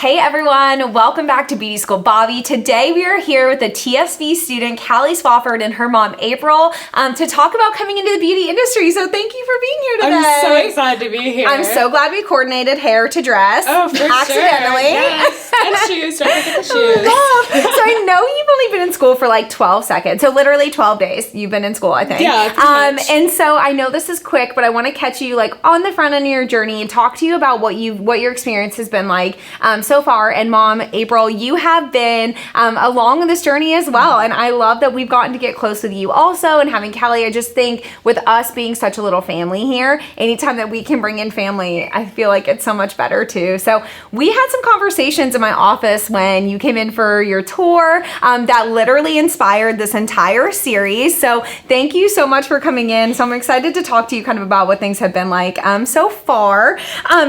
Hey everyone, welcome back to Beauty School Bobby. Today we are here with a TSB student, Callie Swafford, and her mom, April, to talk about coming into the beauty industry. So thank you for being here today. I'm so excited to be here. I'm so glad we coordinated hair to dress. Oh, for accidentally. Sure. Yes. And shoes. Don't forget the shoes. So I know you've only been in school for like 12 seconds. So literally 12 days you've been in school, I think. Yeah, pretty much. And so I know this is quick, but I want to catch you like on the front end of your journey and talk to you about what your experience has been like so far. And mom, April, you have been along this journey as well. And I love that we've gotten to get close with you also. And having Callie, I just think with us being such a little family here, anytime that we can bring in family, I feel like it's so much better too. So we had some conversations in my office when you came in for your tour that literally inspired this entire series. So thank you so much for coming in. So I'm excited to talk to you kind of about what things have been like so far.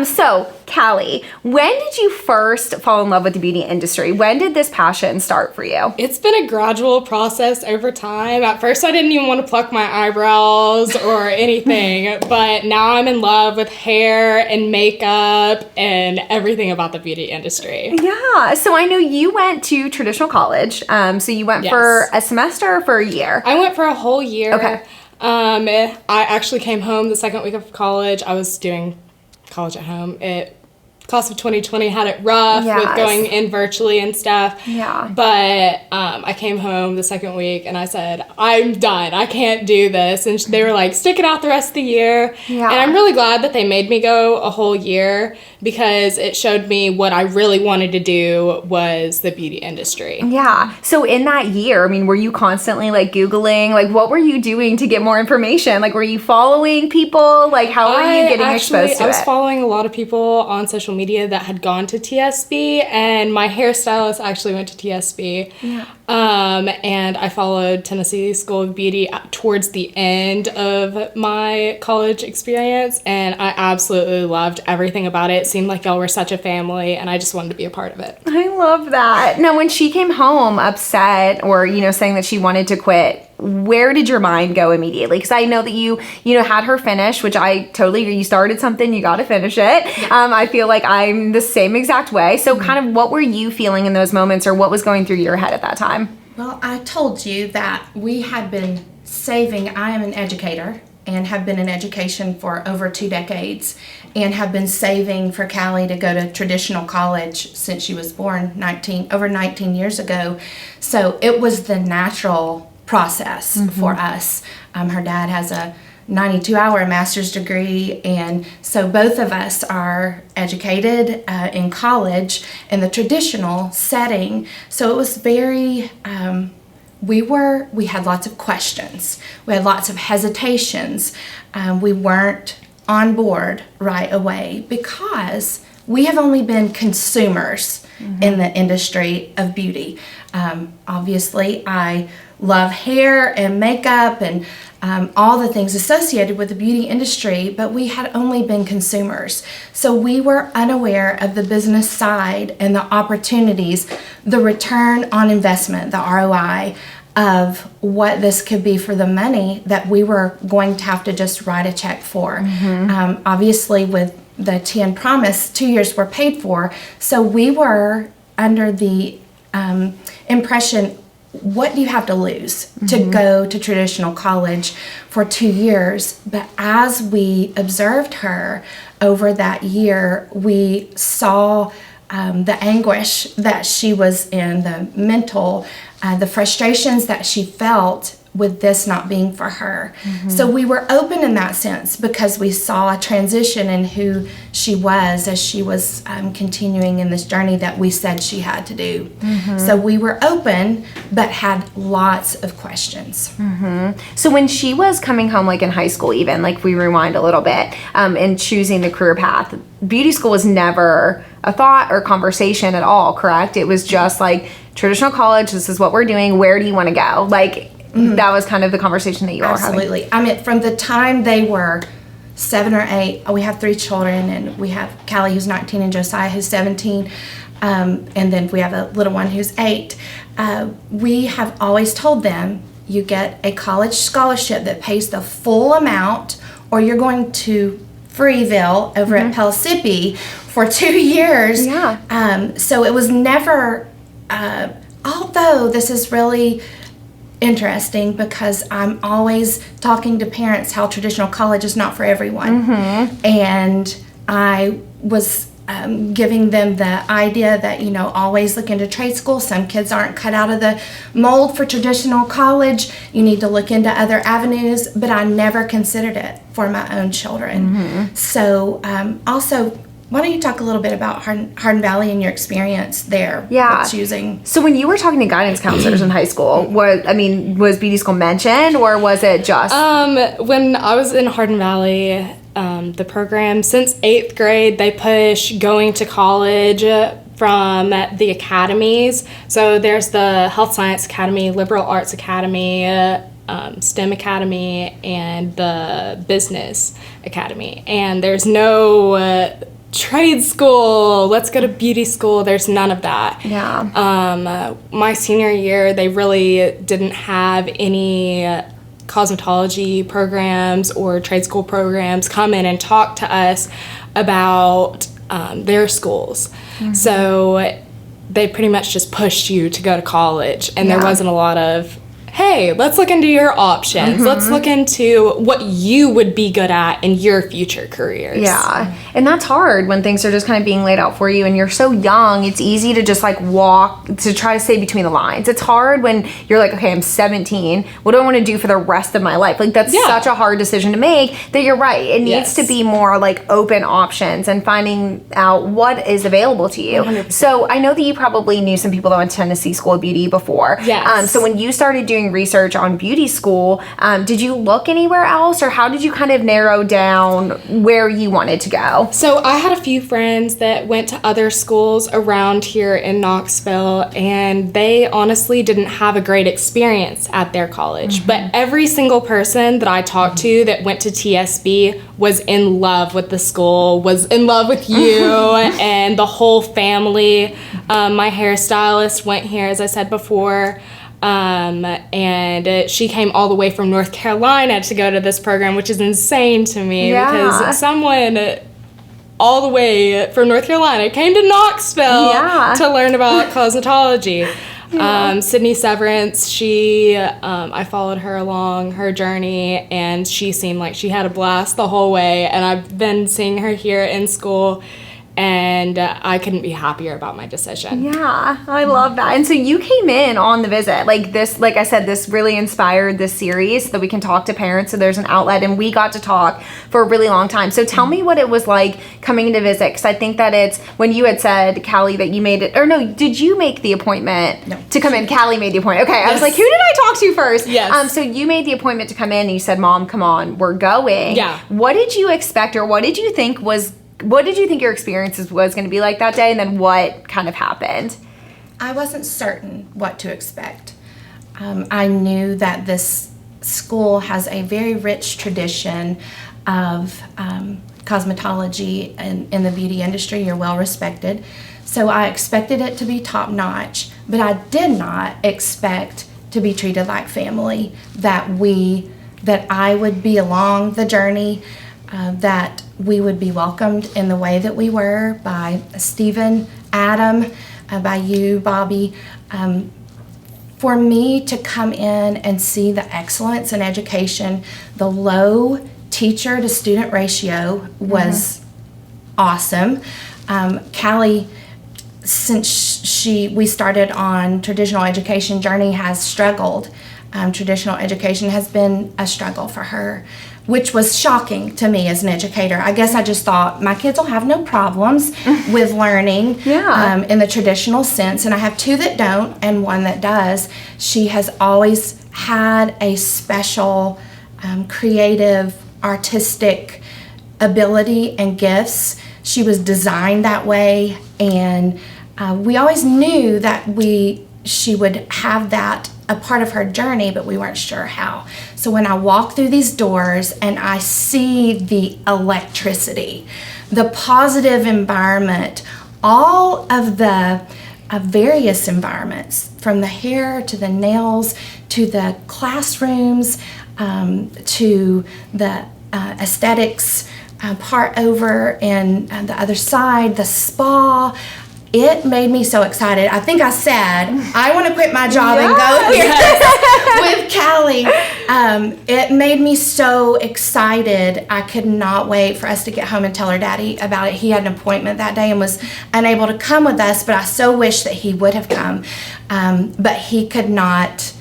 So Callie, when did you first fall in love with the beauty industry? When did this passion start for you? It's been a gradual process over time. At first, I didn't even want to pluck my eyebrows or anything, but now I'm in love with hair and makeup and everything about the beauty industry. Yeah. So I know you went to traditional college. So you went for a semester or for a year? I went for a whole year. Okay. I actually came home the second week of college. I was doing college at home. Class of 2020 had it rough with going in virtually and stuff. Yeah. But I came home the second week and I said, I'm done. I can't do this. And they were like, stick it out the rest of the year. Yeah. And I'm really glad that they made me go a whole year because it showed me what I really wanted to do was the beauty industry. Yeah. So in that year, I mean, were you constantly like Googling, like what were you doing to get more information? Like, were you following people? Like, how were you getting exposed to it? I was following a lot of people on social media that had gone to TSB, and my hairstylist actually went to TSB. Yeah. And I followed Tennessee School of Beauty towards the end of my college experience, and I absolutely loved everything about it. It seemed like y'all were such a family, and I just wanted to be a part of it. I love that. Now, when she came home upset or, saying that she wanted to quit, where did your mind go immediately? Because I know that you had her finish, which I totally agree. You started something, you got to finish it. I feel like I'm the same exact way. So kind of what were you feeling in those moments, or what was going through your head at that time? Well, I told you that we had been saving. I am an educator and have been in education for over 2 decades and have been saving for Callie to go to traditional college since she was born over 19 years ago. So it was the natural process for us. Her dad has a 92-hour master's degree, and so both of us are educated in college in the traditional setting. So it was very we had lots of questions, we had lots of hesitations. We weren't on board right away because we have only been consumers in the industry of beauty. Obviously, I love hair and makeup and all the things associated with the beauty industry, but we had only been consumers. So we were unaware of the business side and the opportunities, the return on investment, the ROI of what this could be for the money that we were going to have to just write a check for. Obviously, with the TN Promise, 2 years were paid for. So we were under the impression, what do you have to lose to go to traditional college for 2 years? But as we observed her over that year, we saw the anguish that she was in, the mental, the frustrations that she felt with this not being for her. So we were open in that sense because we saw a transition in who she was as she was continuing in this journey that we said she had to do. So we were open but had lots of questions. So when she was coming home, like in high school even, like if we rewind a little bit, and choosing the career path, beauty school was never a thought or conversation at all, correct? It was just like traditional college, this is what we're doing, where do you want to go? Like that was kind of the converation that you all were having. Absolutely. I mean, from the time they were 7 or 8, we have 3 children, and we have Callie who's 19 and Josiah who's 17, and then we have a little one who's 8. We have always told them, you get a college scholarship that pays the full amount, or you're going to Freeville over at Pellissippi for 2 years. Yeah. So it was never, although this is really interesting because I'm always talking to parents how traditional college is not for everyone. And I was giving them the idea that, always look into trade school. Some kids aren't cut out of the mold for traditional college. You need to look into other avenues, but I never considered it for my own children. So also, why don't you talk a little bit about Hardin Valley and your experience there with choosing? So when you were talking to guidance counselors in high school, was beauty school mentioned, or was it just? When I was in Hardin Valley, the program, since 8th grade, they push going to college from the academies. So there's the Health Science Academy, Liberal Arts Academy, STEM Academy, and the Business Academy. And there's no trade school, let's go to beauty school. There's none of that. Yeah. My senior year, they really didn't have any cosmetology programs or trade school programs come in and talk to us about their schools. So they pretty much just pushed you to go to college, and there wasn't a lot of, hey, let's look into your options. Let's look into what you would be good at in your future careers. Yeah. And that's hard when things are just kind of being laid out for you and you're so young. It's easy to just walk, to try to say between the lines. It's hard when you're like, okay, I'm 17. What do I want to do for the rest of my life? That's such a hard decision to make that you're right. It needs to be more open options and finding out what is available to you. 100%. So I know that you probably knew some people that went to Tennessee School of Beauty before. Yes. So when you started doing research on beauty school, did you look anywhere else, or how did you kind of narrow down where you wanted to go? So I had a few friends that went to other schools around here in Knoxville, and they honestly didn't have a great experience at their college. But every single person that I talked to that went to TSB was in love with the school, was in love with you and the whole family. My hairstylist went here, as I said before. And she came all the way from North Carolina to go to this program, which is insane to me because someone all the way from North Carolina came to Knoxville to learn about cosmetology. Sydney Severance, I followed her along her journey, and she seemed like she had a blast the whole way, and I've been seeing her here in school, and I couldn't be happier about my decision. Yeah, I love that. And so you came in on the visit. Like I said, this really inspired this series so that we can talk to parents, so there's an outlet, and we got to talk for a really long time. So tell me what it was like coming to visit, because I think that it's, when you had said, Callie, that you made it, or no, did you make the appointment to come in? Callie made the appointment. Okay, I was like, who did I talk to first? Yes. So you made the appointment to come in, and you said, Mom, come on, we're going. Yeah. What did you expect, or what did you think your experiences was going to be like that day, and then what kind of happened? I wasn't certain what to expect. I knew that this school has a very rich tradition of cosmetology in the beauty industry. You're well respected. So I expected it to be top notch, but I did not expect to be treated like family, that I would be along the journey, that we would be welcomed in the way that we were by Stephen, Adam, by you, Bobby. For me to come in and see the excellence in education, the low teacher to student ratio was awesome. Callie, since we started on traditional education journey, has struggled. Traditional education has been a struggle for her, which was shocking to me as an educator. I guess I just thought my kids will have no problems with learning in the traditional sense. And I have two that don't and one that does. She has always had a special creative, artistic ability and gifts. She was designed that way. And we always knew that she would have that a part of her journey, but we weren't sure how. So when I walk through these doors and I see the electricity, the positive environment, all of the various environments, from the hair to the nails to the classrooms to the aesthetics, part over in the other side, the spa. It made me so excited. I think I said, I want to quit my job and go here with Callie. It made me so excited. I could not wait for us to get home and tell her daddy about it. He had an appointment that day and was unable to come with us, but I so wish that he would have come. But he could not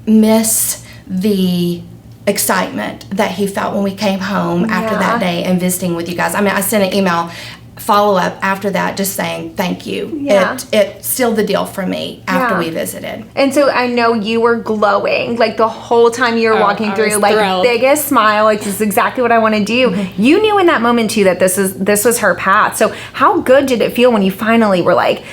miss the excitement that he felt when we came home after that day and visiting with you guys. I mean, I sent an email follow-up after that just saying thank you. It sealed the deal for me after we visited. And so I know you were glowing like the whole time you were walking through, like thrilled. Biggest smile, like this is exactly what I want to do. Mm-hmm. You knew in that moment too that this was her path. So how good did it feel when you finally were like,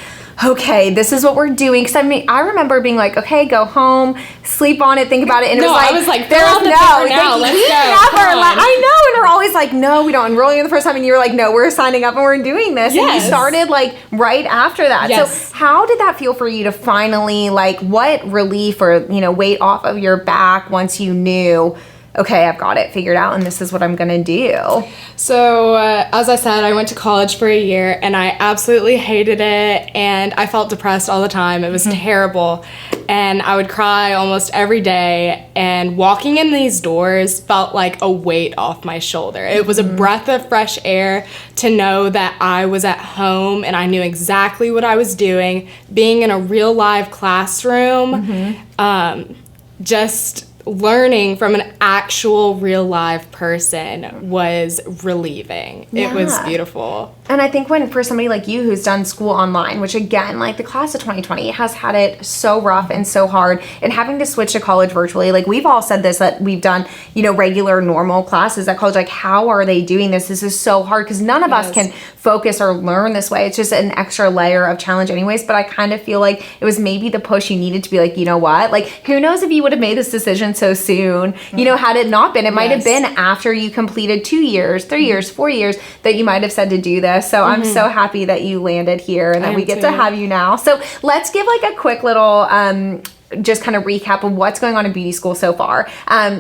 okay, this is what we're doing? Because I mean, I remember being like, okay, go home, sleep on it, think about it. And it was like, I was like, there's no, let's go. I know, and we're always like, no, we don't enroll you the first time. And you were like, no, we're signing up and we're doing this. Yes. And you started like right after that. Yes. So how did that feel for you to finally, like, what relief or, weight off of your back once you knew, okay, I've got it figured out and this is what I'm going to do? So, as I said, I went to college for a year and I absolutely hated it and I felt depressed all the time. It was terrible. And I would cry almost every day, and walking in these doors felt like a weight off my shoulder. It was a breath of fresh air to know that I was at home and I knew exactly what I was doing. Being in a real live classroom, just learning from an actual real live person was relieving. It was beautiful. And I think for somebody like you who's done school online, which again, like the class of 2020 has had it so rough and so hard, and having to switch to college virtually, like we've all said this, that we've done, regular normal classes at college, like how are they doing this? This is so hard because none of us can focus or learn this way. It's just an extra layer of challenge anyways, but I kind of feel like it was maybe the push you needed to be like, you know what? Like who knows if you would have made this decision so soon, had it not been. It might have been after you completed 2 years, 3 years, 4 years that you might have said to do this. So I'm so happy that you landed here and that we get to have you now. So let's give like a quick little just kind of recap of what's going on in beauty school so far.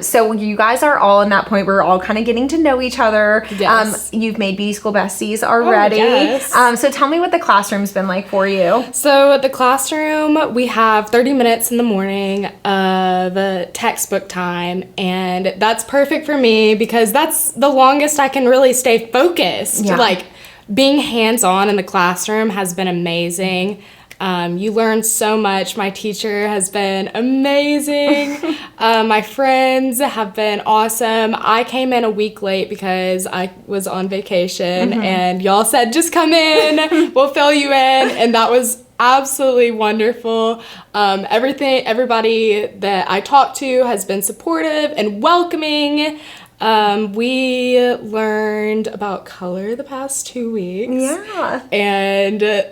So you guys are all in that point where we're all kind of getting to know each other. Yes. You've made beauty school besties already. So tell me what the classroom's been like for you. So at the classroom, we have 30 minutes in the morning of textbook time, and that's perfect for me because that's the longest I can really stay focused. Like being hands-on in the classroom has been amazing. You learn so much. My teacher has been amazing. My friends have been awesome. I came in a week late because I was on vacation and y'all said, just come in, we'll fill you in. And that was absolutely wonderful. Everybody that I talked to has been supportive and welcoming. We learned about color the past 2 weeks. Yeah. And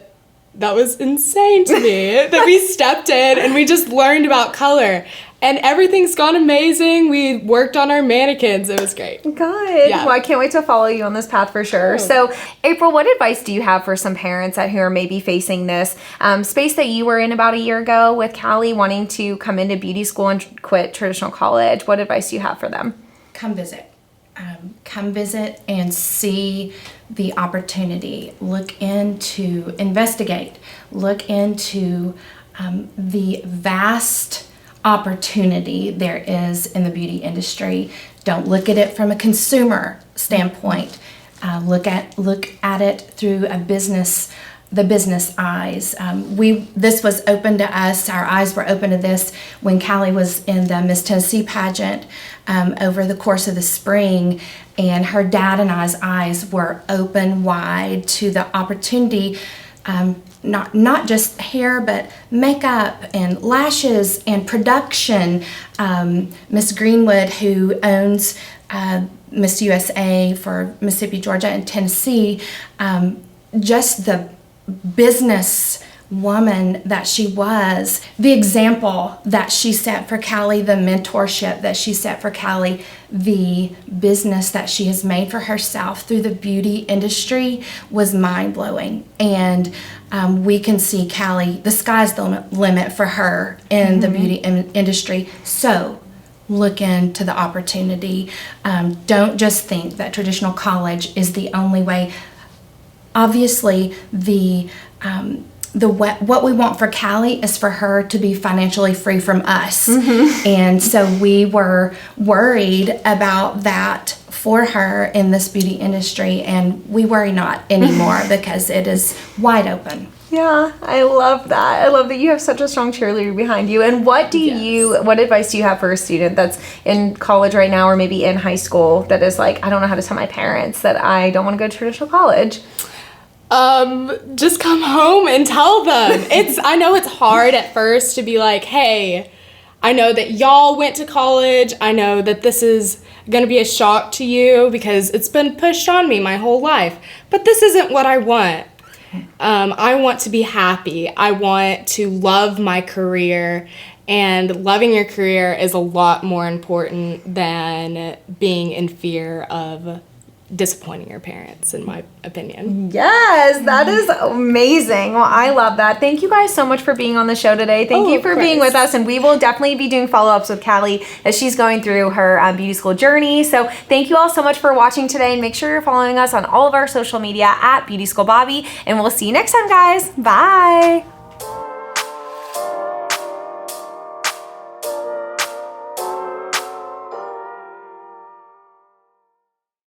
that was insane to me that we stepped in and we just learned about color. And everything's gone amazing. We worked on our mannequins. It was great. Good. Yeah. Well, I can't wait to follow you on this path for sure. Oh. So, April, what advice do you have for some parents who are maybe facing this space that you were in about a year ago with Callie, wanting to come into beauty school and quit traditional college? What advice do you have for them? Come visit. Come visit and see the opportunity. Investigate. Look into the vast opportunity there is in the beauty industry. Don't look at it from a consumer standpoint. Look at it through the business eyes. This was open to us. Our eyes were open to this when Callie was in the Miss Tennessee pageant over the course of the spring, and her dad and I's eyes were open wide to the opportunity, not just hair, but makeup and lashes and production. Miss Greenwood, who owns Miss USA for Mississippi, Georgia, and Tennessee, just the business woman that she was, the example that she set for Callie, the mentorship that she set for Callie, the business that she has made for herself through the beauty industry was mind-blowing. And we can see Callie, the sky's the limit for her in the beauty industry. So look into the opportunity. Don't just think that traditional college is the only way. Obviously, what we want for Callie is for her to be financially free from us. And so we were worried about that for her in this beauty industry, and we worry not anymore because it is wide open. Yeah, I love that. I love that you have such a strong cheerleader behind you. And what advice do you have for a student that's in college right now, or maybe in high school, that is like, I don't know how to tell my parents that I don't want to go to traditional college? Just come home and tell them. I know it's hard at first to be like, hey, I know that y'all went to college. I know that this is going to be a shock to you because it's been pushed on me my whole life. But this isn't what I want. I want to be happy. I want to love my career. And loving your career is a lot more important than being in fear of disappointing your parents, in my opinion. Yes, that is amazing. Well, I love that. Thank you guys so much for being on the show today. Thank you for being with us, and we will definitely be doing follow-ups with Callie as she's going through her beauty school journey. So thank you all so much for watching today, and make sure you're following us on all of our social media at Beauty School Bobby, and we'll see you next time, guys. Bye.